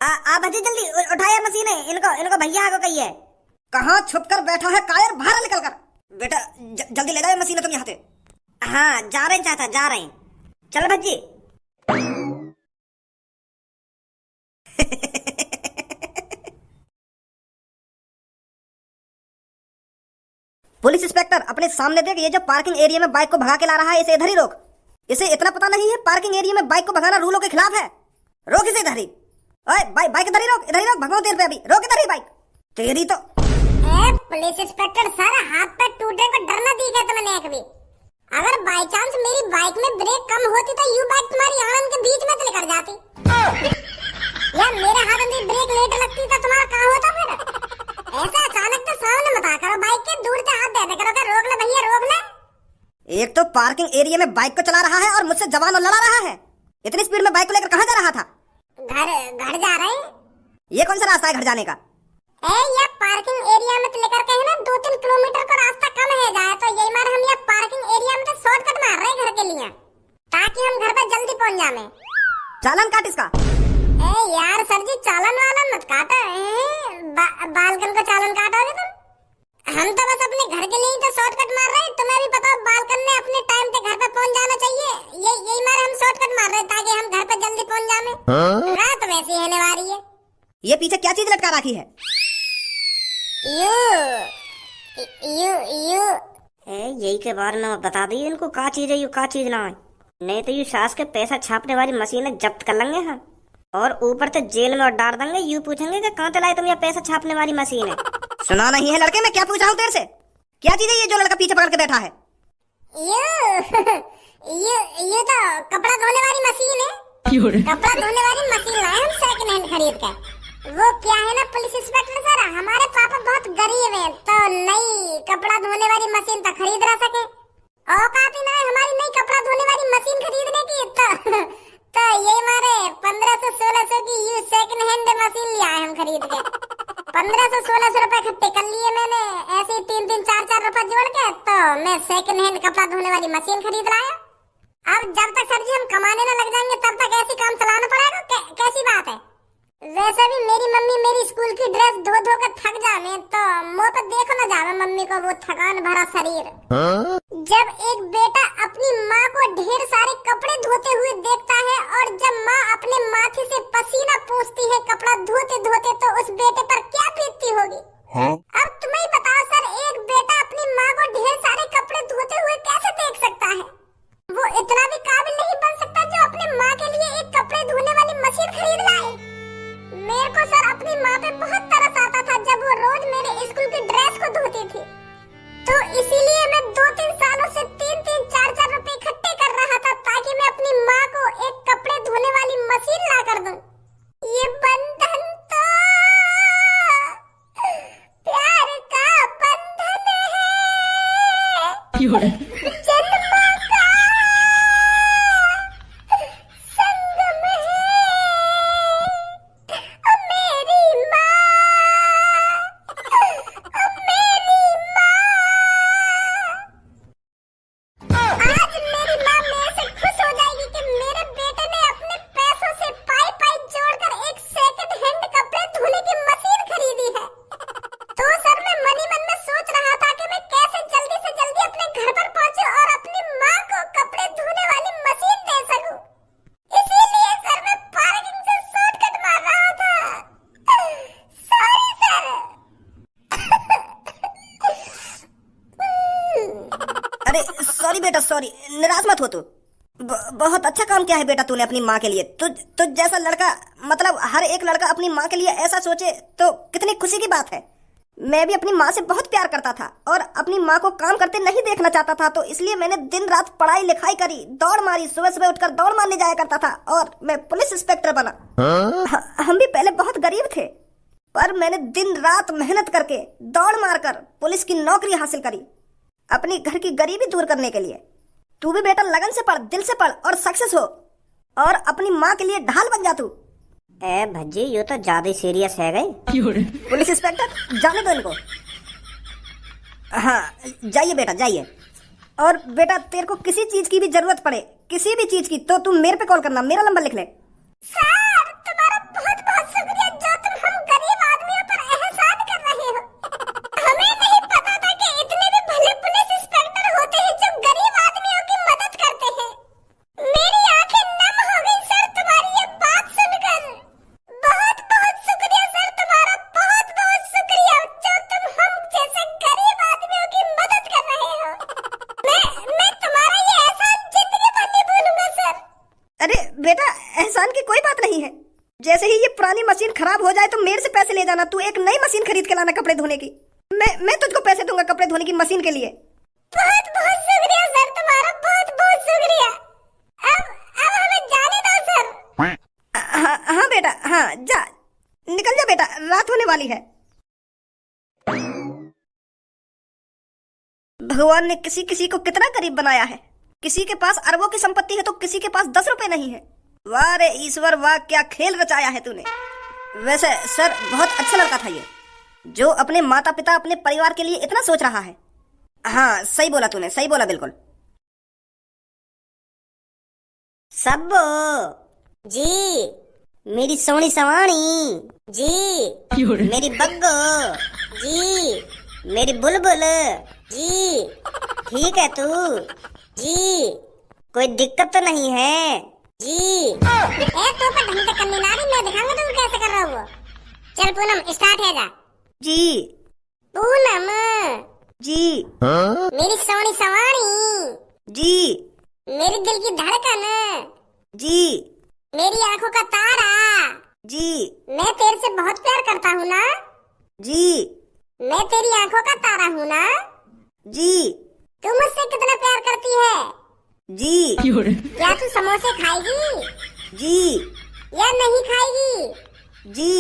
आ भजी जल्दी उठाया मशीन है। इनको इनको भैया आगो कही है। कहाँ छुप कर बैठा है कायर, बाहर निकल कर। बेटा जल्दी ले जाओ मशीन तुम यहाँ से। हाँ जा रहे हैं चाचा, जा रहे हैं। चल भज्जी। पुलिस इंस्पेक्टर अपने सामने देख, ये जो पार्किंग एरिया में बाइक को भगा के ला रहा है इसे इधर ही रोक। इसे इतना पता नहीं है पार्किंग एरिया में बाइक को भगाना रूलों के खिलाफ है। रोक इसे इधर ही। ओए बाइक इधर ही रोक, इधर ही रोक, भगाओ तेरे पे अभी। रोक इधर ही बाइक। तेरी तो पुलिस इंस्पेक्टर सर, हाथ पे टूटने को डर ना दिखा तुमने कभी? अगर बाई चांस मेरी बाइक में ब्रेक कम होती तो यू बाइक तुम्हारी आंगन के बीच में चले कर जाती। या मेरे हाथ में ब्रेक लेट लगती तो तुम्हारा क्या होता फिर? ऐसा अचानक तो सामने मत करो, बाइक के दूर से हाथ दे करो। रोक ले भैया, रोक ले। एक तो पार्किंग एरिया में बाइक को चला रहा है और मुझसे जवान और लड़ा रहा है। इतनी स्पीड में बाइक को लेकर कहाँ जा रहा था? घर जा रहे हैं। ये कौन सा रास्ता है घर जाने का? ये पार्किंग एरिया में लेकर के है ना 2-3 किलोमीटर का रास्ता कम है जाए, तो यही मार हम ये पार्किंग एरिया में तो शॉर्टकट मार रहे हैं घर के लिए, ताकि हम घर पे जल्दी पहुंच जाए। चालान काट इसका। यार सर जी, चालान वाला मत काटो। बालकन को चालान काटोगे तुम? हम तो बस अपने घर के लिए ही तो शॉर्टकट मार रहे हैं। तुम्हें भी पता बालकन ने अपने टाइम पे घर पे पहुंच जाना चाहिए। यही मारे हम शॉर्टकट मार रहे हैं ताकि हम घर पे जल्दी पहुंच जाए। रात वैसी होने वाली है। ये पीछे क्या चीज लटका रखी है? यही के बारे में बता दी इनको का चीज है, यू का चीज ना है। नहीं तो यू सास के पैसा छापने वाली मशीन जब्त कर लेंगे हम, और ऊपर से जेल में डाल देंगे। यू पूछेंगे कि कहाँ से लाए तुम ये पैसा छापने वाली मशीन है। सुना नहीं है लड़के, मैं क्या पूछा हूँ तेरे से? क्या चीज है ये जो लड़का पीछे पकड़ के बैठा है? ये तो कपड़ा धोने वाली मशीन है। कपड़ा धोने वाली मशीन लाए हम सेकंड हैंड खरीद कर। वो क्या है ना पुलिस इंस्पेक्टर सर, हमारे पापा बहुत गरीब हैं, तो नई कपड़ा धोने वाली मशीन तो खरीद ना सके। औकात ही ना है हमारी नई कपड़ा धोने वाली मशीन खरीदने की। तो ये हमारे 1500-1600 की यू सेकंड हैंड मशीन लिया है हम खरीद के। 1500-1600 रुपए इकट्ठे कर लिए मैंने, ऐसे 3-4 रुपए जोड़ के, तो मैं सेकंड हैंड कपड़ा धोने वाली मशीन खरीद लाया। अब जब तक सर जी हम कमाने न लग जाएंगे तब तक ऐसी काम चलाना पड़ेगा। कैसी बात है? वैसे भी मेरी मम्मी मेरी स्कूल की ड्रेस धो धो कर थक जाने, तो मुँह पे देखो न जावे मम्मी को वो थकान भरा शरीर। जब एक बेटा अपनी माँ को ढेर सारे कपड़े धोते हुए देखता है, और जब माँ अपने माथे से पसीना पोंछती है कपड़ा धोते धोते, तो उस बेटे पर क्या बीतती होगी? अब तुम्हें बताओ सर, एक बेटा अपनी माँ को ढेर सारे कपड़े धोते हुए कैसे देख सकता है? वो इतना भी काबिल नहीं बन सकता जो अपने माँ के लिए एक कपड़े धोने वाली मशीन खरीद लाए। मेरे को सर अपनी माँ पे बहुत तरस आता था जब वो रोज मेरे स्कूल की ड्रेस को धोती थी, तो इसीलिए मैं 2-3 सालों से 3-4 रुपए इकट्ठे कर रहा था ताकि मैं अपनी माँ को एक कपड़े धोने वाली मशीन ला कर दूं। ये बंधन तो प्यार का बंधन है। अरे सॉरी बेटा, सॉरी, निराश मत हो तू। बहुत अच्छा काम किया है बेटा तूने अपनी माँ के लिए। तुझ जैसा लड़का, मतलब हर एक लड़का अपनी माँ के लिए ऐसा सोचे तो कितनी खुशी की बात है। मैं भी अपनी माँ से बहुत प्यार करता था और अपनी माँ को काम करते नहीं देखना चाहता था, तो इसलिए मैंने दिन रात पढ़ाई लिखाई करी, दौड़ मारी, सुबह सुबह उठकर दौड़ मारने जाया करता था और मैं पुलिस इंस्पेक्टर बना। हम भी पहले बहुत गरीब थे, पर मैंने दिन रात मेहनत करके दौड़ मारकर पुलिस की नौकरी हासिल करी अपनी घर की गरीबी दूर करने के लिए। तू भी बेटा लगन से पढ़, दिल से पढ़ और सक्सेस हो और अपनी माँ के लिए ढाल बन जा तू। ए भज्जी, ये तो ज्यादा सीरियस है गई। पुलिस इंस्पेक्टर जाने दो इनको। हाँ जाइए बेटा जाइए। और बेटा तेरे को किसी चीज की भी जरूरत पड़े, किसी भी चीज की, तो तुम मेरे पे कॉल करना, मेरा नंबर लिख ले। सर तुम्हारा बहुत बहुत शुक्रिया। बेटा एहसान की कोई बात नहीं है। जैसे ही ये पुरानी मशीन खराब हो जाए तो मेरे से पैसे ले जाना। तू एक नई मशीन खरीद के लाना कपड़े धोने की। मैं तुझको पैसे दूंगा कपड़े धोने की मशीन के लिए। बहुत बहुत शुक्रिया सर, तुम्हारा बहुत बहुत शुक्रिया। अब हमें जाने दो सर। हाँ बेटा, हाँ जा, निकल जा बेटा, रात होने वाली है। भगवान ने किसी किसी को कितना गरीब बनाया है। किसी के पास अरबों की संपत्ति है तो किसी के पास 10 रुपए नहीं है। वाह रे ईश्वर वाह, क्या खेल रचाया है तूने। वैसे सर बहुत अच्छा लड़का था ये, जो अपने माता पिता अपने परिवार के लिए इतना सोच रहा है। हाँ सही बोला तूने, सही बोला बिल्कुल। सब्बो जी, मेरी सोनी सवानी जी, मेरी बग्गो जी, मेरी बुलबुल जी, ठीक है तू जी, कोई दिक्कत तो नहीं है जी। तू पर ढंग से करनी ना रही, मैं दिखाऊंगा तुम कैसे कर रहा हो। चल पूनम स्टार्ट है जा। जी पूनम जी, मेरी सोनी सवानी जी मेरी दिल की धड़कन जी, मेरी आंखों का तारा जी मैं तेरे से बहुत प्यार करता हूँ ना। जी, मैं तेरी आंखों का तारा हूँ ना। जी तू मुझसे कितना प्यार करती है। जी, क्या तू समोसे खाएगी जी या नहीं खाएगी। जी।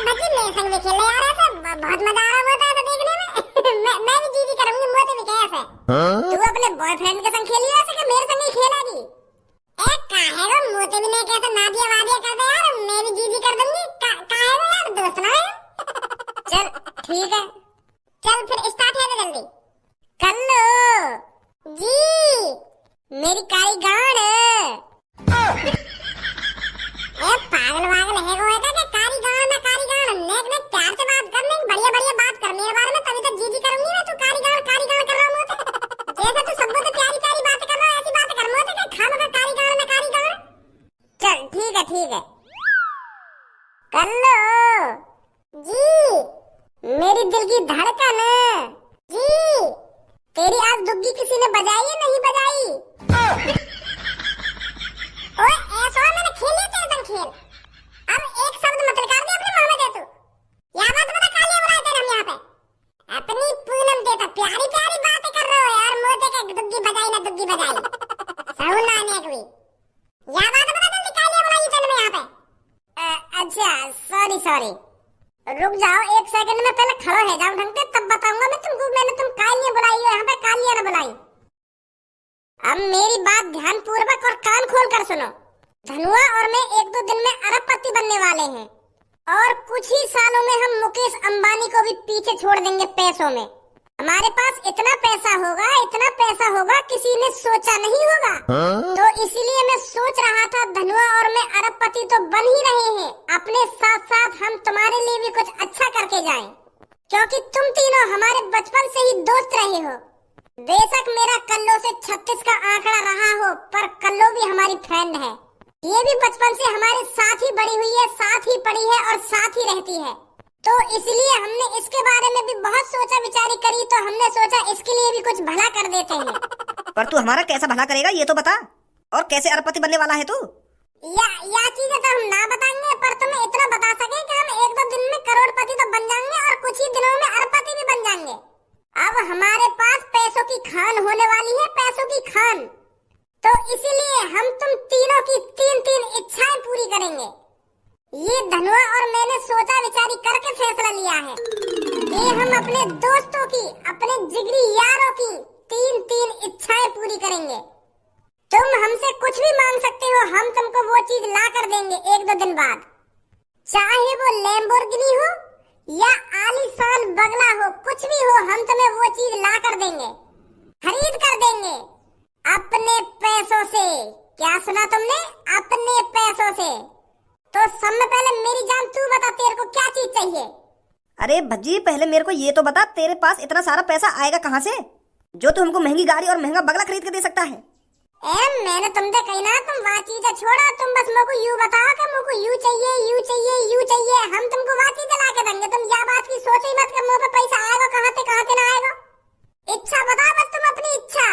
भजी मेरे संग में खेलने आ रहा था, बहुत मजा आ रहा होता है तो देखने में। मैं भी जी करूंगी, मोते भी कैसे। तू अपने बॉयफ्रेंड के संग खेली ऐसे कि मेरे संग ही खेलेगी। काहे वो मोते भी नहीं कैसे नादिया वादिया कर दे यार, मैं भी जी कर दूंगी। काहे वो यार, दोस्त ना है। चल ठीक है, चल फिर स्टार्ट है जल्दी कर लो जी। मेरी काली गाड़ पागल वागल है वो है कि काली गाड़ में काली गाड़ ने प्यार से बात करने बढ़िया बढ़िया बात कर मेरे बारे में, तभी तो जी करूंगी मैं। तू काली गाड़ कर रहा हूँ जैसे तू सबको तो प्यारी प्यारी बातें कर रहा है, ऐसी बातें कर मोते के खा मगर काली गाड़ में काली गाड़। चल ठीक है कर लो जी। मेरी दिल की धड़कन जी, तेरी आज दुग्गी किसी ने बजाई या नहीं बजाई। ओए ऐसा मैंने खेल लिया तेरे संग खेल। अब एक शब्द मत निकाल दे अपने मुंह में दे तू। यहाँ बात बता, कालिया बुलाए तेरे हम यहाँ पे। अपनी पूनम देता प्यारी प्यारी बातें कर रहे हो यार, मोते के दुग्गी बजाई ना दुग्गी बजाई। साउंड ना आने कोई। यहाँ बात बता जल्दी, कालिया बुलाई तेरे में यहाँ पे। अच्छा सॉरी, रुक जाओ एक सेकंड में, पहले खड़ो है जाओ ढंग से, तब बताऊंगा मैं तुमको। मैंने तुम कालिया बुलाई हो यहाँ पे, कालिया ना बुलाई। अब मेरी बात ध्यान पूर्वक और कान खोल कर सुनो। धनुआ और मैं 1-2 दिन में अरबपति बनने वाले हैं और कुछ ही सालों में हम मुकेश अंबानी को भी पीछे छोड़ देंगे पैसों में। हमारे पास इतना पैसा होगा किसी ने सोचा नहीं होगा। तो इसीलिए मैं सोच रहा था धनुआ और मैं अरबपति तो बन ही रहे हैं, अपने साथ साथ हम तुम्हारे लिए भी कुछ अच्छा करके जाएं, क्योंकि तुम तीनों हमारे बचपन से ही दोस्त रहे हो। बेशक मेरा कल्लो से 36 का आंकड़ा रहा हो, पर कल्लो भी हमारी फ्रेंड है। ये भी बचपन से हमारे साथ ही बड़ी हुई है, साथ ही पढ़ी है और साथ ही रहती है। तो इसलिए हमने इसके बारे में भी बहुत सोचा विचारी करी, तो हमने सोचा इसके लिए भी कुछ भला कर देते हैं। पर तू हमारा कैसा भला करेगा ये तो बता, और कैसे अरबपति बनने वाला है तू। या चीजें तो हम ना बताएंगे, पर तुम्हें इतना बता सके कि हम 1-2 दिन में करोड़पति तो बन जाएंगे और कुछ ही दिनों में अरबपति भी बन जाएंगे। अब हमारे पास पैसों की खान होने वाली है, पैसों की खान। तो इसीलिए हम तुम तीनों की 3 इच्छाएं पूरी करेंगे। ये धनुआ और मैंने सोचा विचारी करके फैसला लिया है कि हम अपने दोस्तों की, अपने जिगरी यारों की 3 इच्छाएं पूरी करेंगे। तुम हमसे कुछ भी मांग सकते हो, हम तुमको वो चीज ला कर देंगे 1-2 दिन बाद। चाहे वो लैम्बोर्गिनी हो या आलीशान बंगला हो, कुछ भी हो, हम तुम्हें वो चीज ला कर देंगे, खरीद कर देंगे अपने पैसों से। क्या सुना तुमने? अपने पैसों से। तो सब में पहले मेरी जान तू बता, तेरे को क्या चीज चाहिए? अरे भज्जी पहले मेरे को ये तो बता, तेरे पास इतना सारा पैसा आएगा कहाँ से जो तू हमको महंगी गाड़ी और महंगा बंगला खरीद के दे सकता है। मैंने तुमसे कही ना, तुम वहाँ चीजें छोड़ो, तुम बस मेरे को यूं बताओ कि मेरे को यूं चाहिए, हम तुमको वहाँ चीजें ला के देंगे। तुम या बात की सोच ही मत कि मुँह पे पैसा आएगा कहाँ से ना आएगा। इच्छा बताओ बस तुम अपनी इच्छा,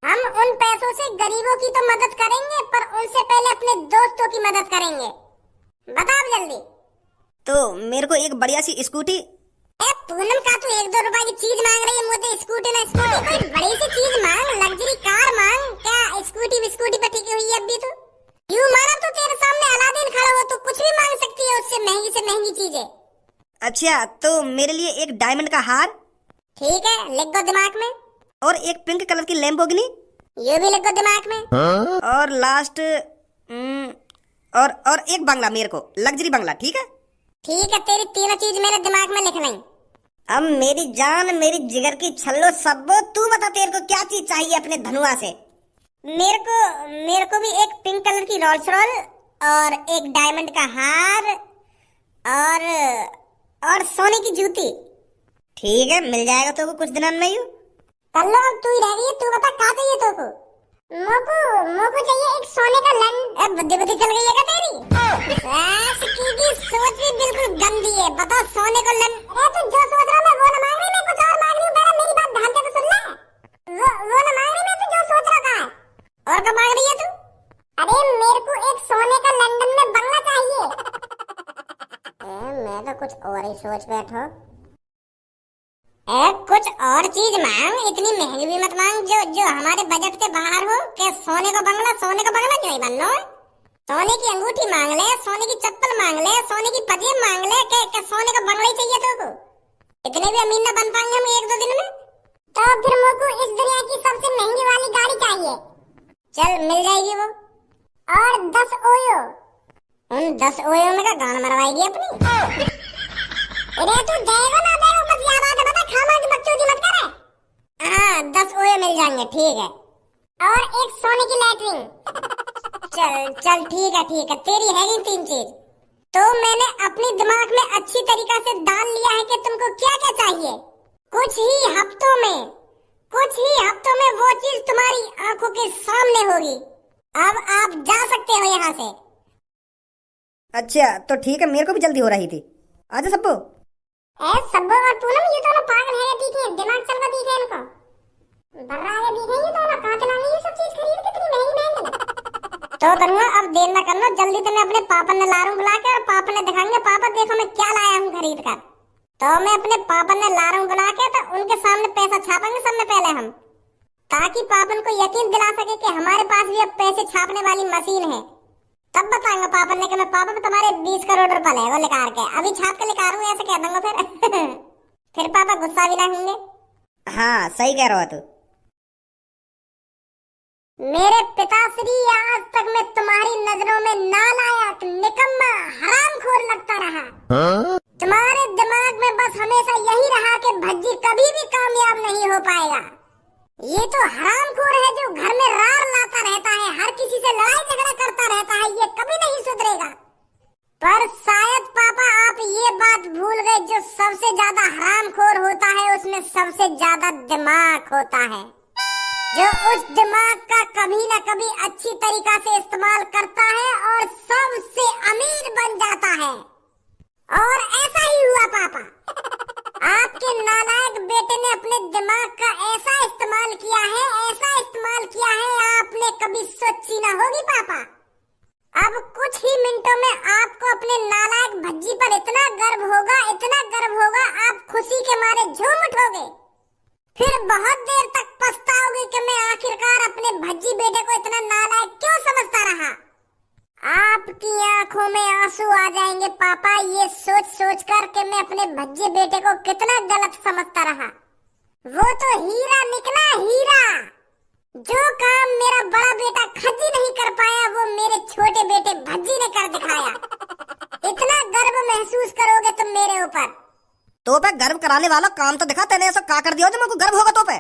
हम उन पैसों से गरीबों की तो मदद करेंगे, पर उनसे पहले अपने दोस्तों की मदद करेंगे। बताओ जल्दी। तो मेरे को एक बढ़िया सी स्कूटी। पूनम का तू 1-2 रुपए की चीज मांग रही है, मुझे स्कूटी ना स्कूटी, कोई बड़ी सी चीज मांग, लग्जरी कार मांग। क्या स्कूटी बिस्कूटी पे टिकी हुई है अभी तू? यूं माना तो तेरे सामने अलादीन खड़ा हो, तो कुछ भी मांग सकती है उससे महंगी से महंगी चीजें। अच्छा, तो मेरे लिए एक डायमंड का हार। ठीक है, लिख दो दिमाग में। और एक पिंक कलर की लैम्बोर्गिनी। ये भी लिख दो दिमाग में। और लास्ट और एक बंगला, मेरे को लग्जरी बंगला। ठीक है ठीक है, तेरी तीनों चीज मेरे दिमाग में लिख लें। अब मेरी जान, मेरी जिगर की छल्लो सब्बो, तू बता तेरे को क्या चीज चाहिए अपने धनुआ से? मेरे को भी एक पिंक कलर की रोल्स रॉयल और एक डायमंड का हार और सोने की जूती। ठीक है, मिल जाएगा तो कुछ दिनों में ही। कर लो, अब तू ही रह गई है, तू बता क्या चाहिए तो को? मोको चाहिए एक सोने का लन। बुद्धि बुद्धि चल गई है क्या तेरी? की सोच भी बिल्कुल गंदी है। बता सोने को लन। तू जो सोच रहा मैं वो ना मांग रही, मैं कुछ और मांग रही हूँ। पहले मेरी बात ध्यान से तो सुन ले। वो ना मांग रही, मैं तू जो सोच रहा है। और क्या मांग रही है तू? अरे मेरे को एक सोने का लंदन में बंगला चाहिए। मैं तो कुछ और ही सोच बैठो। कुछ और चीज मांग, इतनी महंगी भी मत मांग जो हमारे बजट से बाहर हो। क्या सोने का बंगला क्यों नहीं बनना है? सोने की अंगूठी मांग ले, सोने की चप्पल मांग ले, सोने की पजेब मांग ले। क्या सोने का बंगला ही चाहिए तो को? इतने भी अमीर न बन पाएंगे हम 1-2 दिन में। तो फिर मुझको इस दुनिया की सबसे महंगी वाली गाड़ी चाहिए। चल मिल जाएगी वो। और 10 ओयो। उन 10 ओयो में का गान मरवाएगी अपनी। अरे तू देगा ना देगा, बस ये बात है, बता खामा की बकचोदी मत करे। हाँ 10 ओए मिल जाएंगे। ठीक है, और एक सोने की लैट्रिन। चल ठीक है, तेरी है ही 3 चीज। तो मैंने अपने दिमाग में अच्छी तरीका से डाल लिया है कि तुमको क्या क्या चाहिए। कुछ ही हफ्तों में वो चीज तुम्हारी आंखों के सामने होगी। अब आप जा सकते हो यहाँ से। अच्छा तो ठीक है, मेरे को भी जल्दी हो रही थी। आजा सब्बो। सब्बो और पूनम, ये दोनों पागल है, दिखे दिमाग चल रहा दिखे इनको। बर्रा है दिखे ये दोनों, कहां से लानी ये सब चीज खरीद, कितनी महंगी। तो करूंगा, अब देर ना करना, जल्दी तुम्हें अपने पापा ने लारूं बुला के, और पापा ने दिखाएंगे, पापा देखो मैं क्या लाया हूं खरीद कर। तो मैं अपने पापा ने लारूं बुला के, तो उनके सामने पैसा छापेंगे सबसे पहले हम, ताकि पापन को यकीन दिला सके कि हमारे पास भी अब पैसे छापने वाली मशीन है। तब बताएंगे पापा ने कि मैं पापा तुम्हारे 20 करोड़ रुपए है वो लेकर के अभी छाप के लेकर आऊं, ऐसे कह दूंगा फिर। फिर पापा गुस्सा भी ना होंगे। हाँ सही कह रहा तू। मेरे पिताश्री, आज तक मैं तुम्हारी नजरों में नालायक, निकम्मा, हरामखोर लगता रहा। तुम्हारे दिमाग में बस हमेशा यही रहा कि भज्जी कभी भी कामयाब नहीं हो पाएगा। ये तो हरामखोर है जो घर में रार लाता रहता है, हर किसी से लड़ाई झगड़ा करता रहता है, ये कभी नहीं सुधरेगा। पर शायद पापा आप ये बात भूल गए, जो सबसे ज्यादा हरामखोर होता है उसमें सबसे ज्यादा दिमाग होता है, जो उस दिमाग का कभी न कभी अच्छी तरीका से इस्तेमाल करता है और सबसे अमीर बन जाता है। और ऐसा ही हुआ पापा। आपके नालायक बेटे ने अपने दिमाग का ऐसा इस्तेमाल किया है आपने कभी सोची ना होगी पापा। अब कुछ ही मिनटों में आपको अपने नालायक भज्जी पर इतना गर्व होगा, आप खुशी के मारे झूम उठोगे। फिर बहुत देर तक पछताओगे कि मैं आखिरकार अपने भज्जी बेटे को इतना नालायक क्यों समझता रहा। आपकी आंखों में आंसू आ जाएंगे पापा, ये सोच कर के मैं अपने भज्जे बेटे को कितना गलत समझता रहा। वो तो हीरा निकला, हीरा। जो काम मेरा बड़ा बेटा खज्जी नहीं कर पाया, वो मेरे छोटे बेटे भज्जी ने कर दिखाया। इतना गर्व महसूस करोगे तुम मेरे ऊपर। तो पे गर्व कराने वाला काम तो दिखा, तेने ऐसा क्या कर दिया जो मेरे को गर्व होगा? तो पे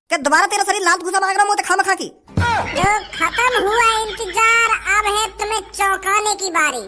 क्या दोबारा तेरा शरीर लात घुसा मांग रहा हूं खामा खा की? जो खत्म हुआ इंतजार, अब है तुम्हें चौंकाने की बारी।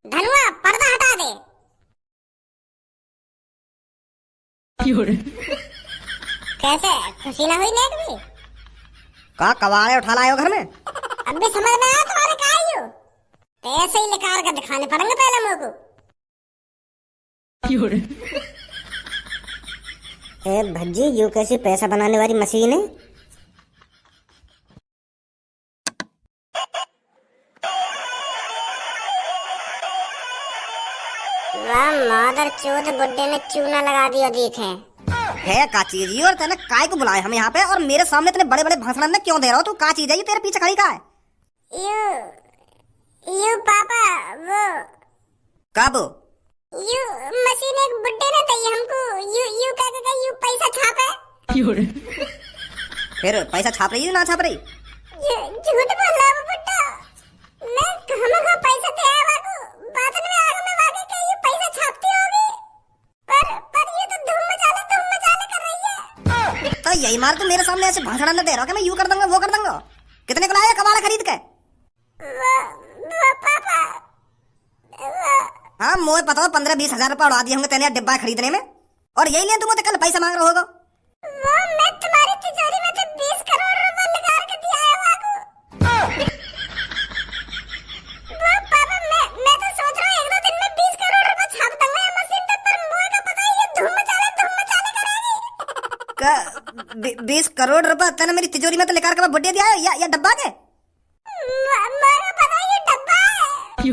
धनुआ पर्दा हटा दे। कैसे खुशी ना हुई नेक भी? का कवाड़े उठा लाए हो घर में? अब भी समझ में आया तुम्हारे का आयु? पैसे ही निकाल कर दिखाने पड़ेंगे पहले मुझको। भज्जी, यू कैसी पैसा बनाने वाली मशीन है? वाह मादर चोद बुड्ढे ने चूना लगा दिया देखे। है का चीज ये? और तेने काय को बुलाया हम यहाँ पे और मेरे सामने इतने बड़े बड़े भाषण में क्यों दे रहा हो? तू का चीज है ये तेरे पीछे खड़ी का है? यू पापा वो कब? यू मशीन एक बुड्ढे ने दी हमको, यू कह के यू पैसा छापे। फिर पैसा छाप रही है ना छाप रही? झूठ बोल रहा है बुड्ढा। मैं हमको पैसा दे आया को बाद में आगे में वागे के यू पैसा छापती होगी। पर ये तो धूम मचाले कर रही है। तो यही मार तू मेरे सामने ऐसे भाषण न दे रहा कि मैं यू कर दूंगा वो कर दूंगा। कितने को लाया कबाड़ा खरीद के? वो पापा हाँ मोए पता हो 15-20 हजार रुपए उड़ा दिए होंगे तेने डिब्बा खरीदने में, और यही लिए तुम मुझे कल पैसा मांग रहे होगा। वो मैं तुम्हारी तिजोरी में से 20 करोड़ रुपए निकाल के दिया है वाको। वो पापा मैं तो सोच रहा हूँ 1-2 दिन में 20 करोड़ रुपए छाप दूंगा ये मशीन पे, पर मोए का पता है ये धूम मचाले करेगी। 20 करोड़ रुपए तेने मेरी तिजोरी में तो निकाल के बुड्ढे दिया है या डब्बा के? मोए का पता है ये डब्बा है। तू